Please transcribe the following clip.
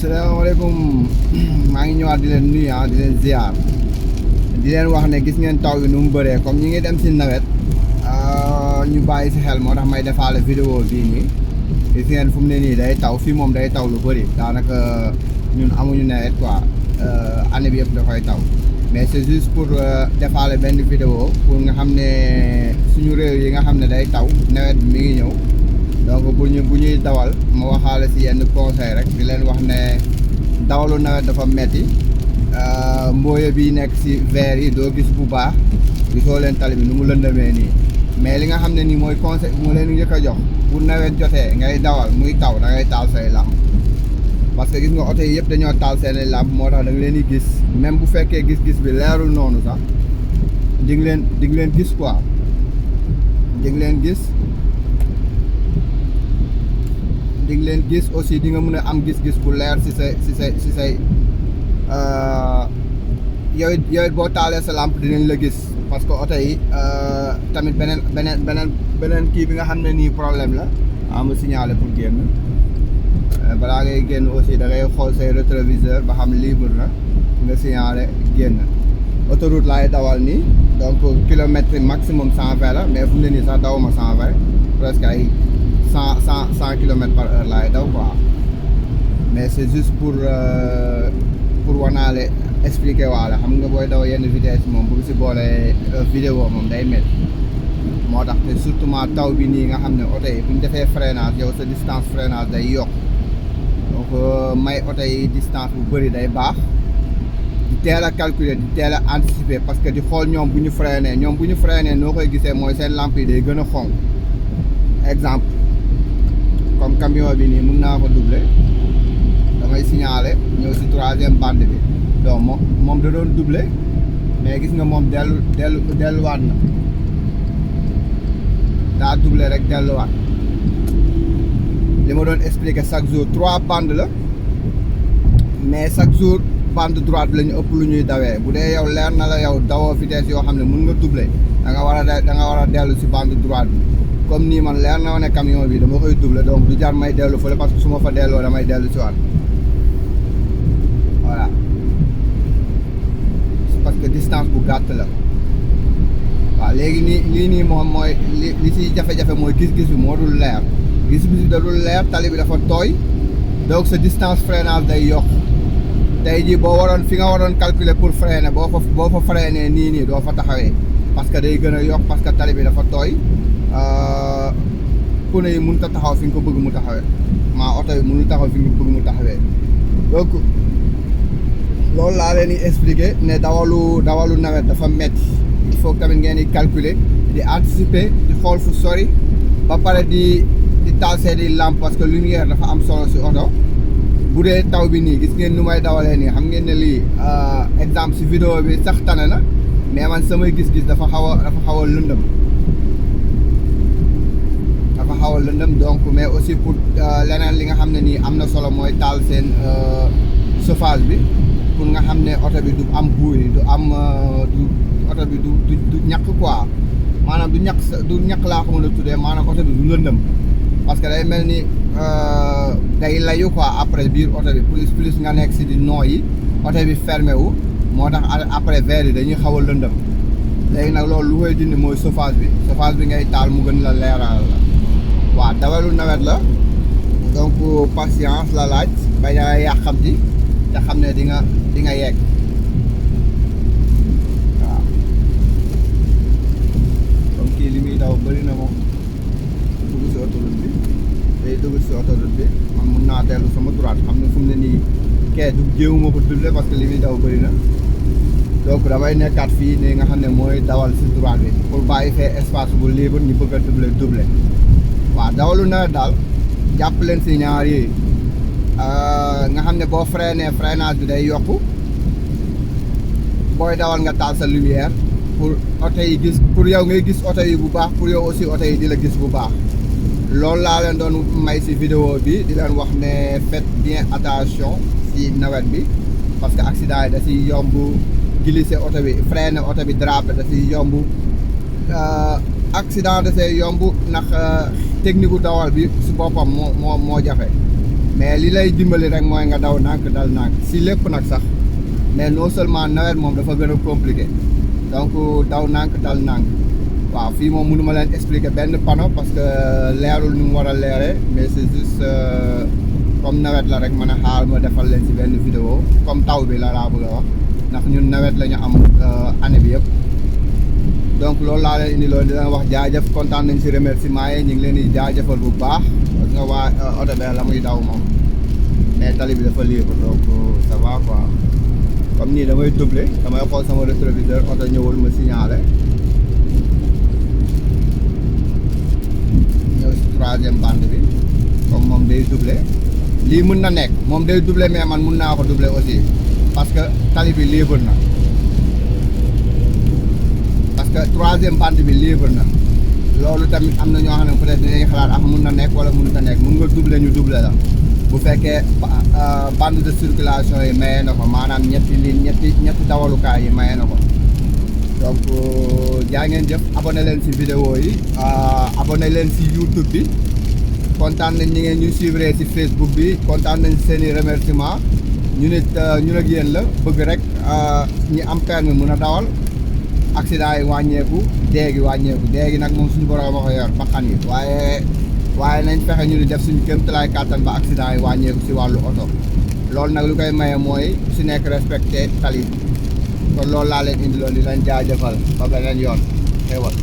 salaamaaleykum maa ngi ñëwaat di leen nuyu di leen ziar di leen wax ne gis ngeen taw bi nu mu bëree comme ñi ngi dem si nawet ñu bàyyi si xel moo tax may defaale vidéo bii nii gis ngeen fu mu ne nii day taw fii moom day taw lu bëri daanaka ñun amuñu nawet quoi année bi yëpp dafay taw mais c'est juste pour defaale benn vidéo pour nga xam ne suñu réew yi nga xam ne day taw nawet bi mi ngi ñëw donc bu ñuy dawal ma waxaale si yenn conseil rek di leen wax ne dawalu nawet dafa metti mbooye bi nekk si verre yi doo gis bu baax gisoo leen tali bi nu mu lëndamee nii mais li nga xam ne nii mooy conseil mu leen njëkk a jox bu nawet jotee ngay dawal muy taw da ngay taal say làmp parce que gis nga oto yi yëpp dañoo taal seeni làmp moo tax da nga leen di gis même bu fekkee gis-gis bi leerul noonu sax di nga leen gis quoi di nga leen gis aussi di nga mën a am gis-gis bu leer si say yow boo taalee sa lampe dinañ la gis parce que oto yi tamit beneen kii bi nga xam ne nii problème la ama signalé pour génn balaa ngay génn aussi da ngay xool say rétroviseur ba xam libre na nga signalé génn autoroute laay dawal nii donc kilomètre maximum 120 la mais fu mu ne nii sax dawuma 120 presque ay 100 kilomètres par heure laay daw quoi mais c'est juste pour wanaale expliquer waale xam nga booy daw yenn vitesse moom bu si boolee vidéo moom day métti moo tax te surtout taw bi nii nga xam ne oto yi bu ñu defee freinage yow sa distance freinage day yokk donc may oto yi distance bu bëri day baax di teel a calculer di teel a anticiper parce que di xool ñoom bu ñu freiné noo koy gisee mooy seen lampe yi day gën a xonk exemple comme camion bi nii mun naa ko doubler damay signaler ñëw si troisième bande bi donc moom da doon doubler mais gis nga moom delluwaat na daa doubler rek delluwaat li ma doon expliquer chaque jour 3 bandes la mais chaque jour bande droite bi la ñu ëpp lu ñuy dawee bu dee yow leer na la yow dawoo vitesse yoo xam ne mun nga doubler da nga war a dellu si bande droite bi comme nii man leer na ma ne camion bi dama koy doubler donc du jar may dellu fële parce que su ma fa delloo damay dellu si waat voilà parce que distance bu gàtt la waaw léegi lii nii moom mooy li si jafe-jafe mooy gis-gis bi moo dul leer gis-gis bi da dul leer tali bi dafa tooy donc sa distance freinage day yokk tey jii boo waroon fi nga waroon calculer pour freiner boo fa freiner nii doo fa taxawee parce que day gën a yokk parce que tali bi dafa tooy pneu yi mënut a taxaw fi nga ko bëgg mu taxawee oto yi mënul taxaw fi nga ko bëgg mu taxawee donc loolu laa leen di expliquer ne dawalu nawet dafa metti il faut tamit ngeen di calculer di anticiper di xool fu sori ba pare di taal seeni lampe parce que lumière dafa am solo si oto bu dee taw bi nii gis ngeen nu may dawalee nii xam ngeen ne lii exemple si vidéo bi sax tane na mais man samay gis-gis dafa xaw a lëndëm donc mais aussi pour leneen li nga xam ne nii am na solo mooy taal seen chauffage bi pour nga xam ne oto bi du am bruit du am oto bi du ñàkk quoi maanaam du ñàkk laa ko mën a tuddee maanaam oto bi du lëndëm parce que day mel ni day layu quoi après biir oto bi plus nga nekk si di nooyi oto bi fermé wu moo tax après verre yi dañuy xaw a lëndëm léegi nag loolu lu koy dindi mooy chauffage bi ngay taal mu gën la leeral la waaw dawalu nawet la donc patience la laaj bañ a yàqamti te xam ne di nga yegg waaw donc kii li muy daw bëri na moom dugg si autoroute bi man mun naa dellu sama droite xam ne fu mu ne nii kee du jéewuma ko doubler parce que li muy daw bëri na donc damay nekkaat fii nii nga xam ne mooy dawal si droite bi pour bàyyi fee espace bu libre ñu bëgg a doubler waaw dawalu nawet daal jàpp leen si ñaar yi nga xam ne boo freinage bi day yokku booy dawal nga taal sa lumière pour oto yi gis pour yow ngay gis oto yi bu baax pour yow aussi oto yi di la gis bu baax loolu laa leen doon may si vidéo bi di leen wax ne faites bien attention si nawet bi parce que accident yi da si yomb glisser oto bi freiner oto bi dérapé da si yomb accident da see yomb ndax technique gu dawal bi si boppam moo jafe mais li lay dimbali rek mooy nga daw nànk dal nànk si lépp nag sax mais non seulement nawet moom dafa gën a compliqué donc daw nànk dal nànk waaw fii moom mënu ma leen expliquer benn panneau parce que leerul ni mu war a leeree mais c'est juste comme nawet la rek mën a xaar ma defal leen si benn vidéo comme taw bi la laa bëgg a wax ndax ñun nawet la ñu am année bi yëpp donc loolu laa leen indi loolu di leen wax jaajëf kontaan nañ si remerciement yi ñu ngi leen di jaajëfal bu baax parce que waa oto bi la muy daw moom mais tali bi dafa libre donc ça va quoi comme nii damay doubler damay xool sama rétroviseur oto ñëwul ma signalé ñëw si troisième bande bi comme moom day doubler lii mën na nekk moom day doubler mais man mun naa ko doubler aussi parce que tali bi libre na parce que troisième bande bi libre na loolu tamit am na ñoo xam ne peut-être dinañ xalaat ak mun na nekk wala mënut a nekk mun nga doubler ñu doubler la bu fekkee bande de circulation yi maye na ko maanaam ñetti ligne ñetti dawalukaay yi maye na ko donc jaa ngeen jëf abonné leen si vidéo yi abonné leen si YouTube bi kontaan nañ ñi ngeen ñu suivre si Facebook bi kontaan nañ seen i remerciement ñu nit ñun ak yéen la bëgg rek ñi am permis mën a dawal accident yi wàññeeku dee gi wàññeeku dee gi nag moom suñu borom a ko yor bakkan yi waaye nañ fexe ñu di def suñu kéemtalaay kàttan ba accident yi wàññeeku si wàllu oto loolu nag lu koy maye mooy su nekk respecté tali kon loolu laa leen indi loon di leen jaajëfal ba beneen yoon xéewal